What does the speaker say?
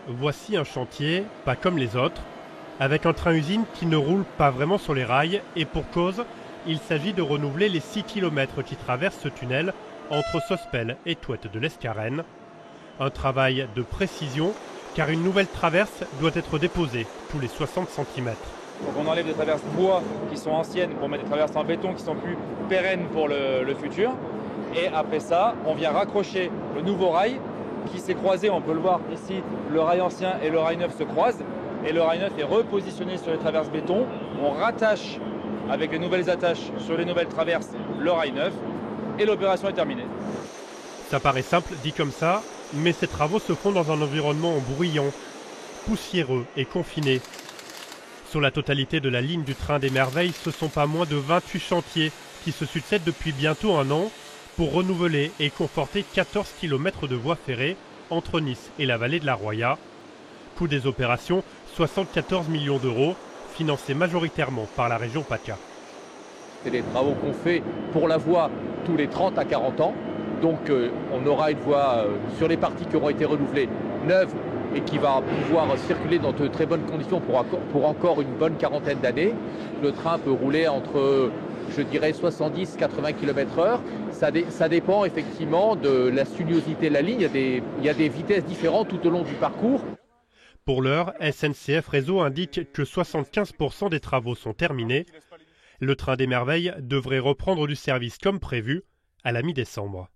Voici un chantier, pas comme les autres, avec un train-usine qui ne roule pas vraiment sur les rails et pour cause, il s'agit de renouveler les 6 km qui traversent ce tunnel entre Sospel et Touette de l'Escarène. Un travail de précision car une nouvelle traverse doit être déposée tous les 60 cm. Donc on enlève des traverses bois qui sont anciennes pour mettre des traverses en béton qui sont plus pérennes pour le futur. Et après ça, on vient raccrocher le nouveau rail qui s'est croisé, on peut le voir ici, le rail ancien et le rail neuf se croisent. Et le rail neuf est repositionné sur les traverses béton. On rattache avec les nouvelles attaches sur les nouvelles traverses le rail neuf et l'opération est terminée. Ça paraît simple dit comme ça, mais ces travaux se font dans un environnement bruyant, poussiéreux et confiné. Sur la totalité de la ligne du train des merveilles, ce sont pas moins de 28 chantiers qui se succèdent depuis bientôt un an pour renouveler et conforter 14 km de voies ferrées entre Nice et la vallée de la Roya. Coût des opérations, 74 millions d'euros, financés majoritairement par la région PACA. C'est des travaux qu'on fait pour la voie tous les 30 à 40 ans. Donc on aura une voie sur les parties qui auront été renouvelées neuve et qui va pouvoir circuler dans de très bonnes conditions pour encore une bonne quarantaine d'années. Le train peut rouler entre, je dirais, 70-80 km/h. Ça dépend effectivement de la sinuosité de la ligne. Il y a des vitesses différentes tout au long du parcours. Pour l'heure, SNCF Réseau indique que 75% des travaux sont terminés. Le train des merveilles devrait reprendre du service comme prévu à la mi-décembre.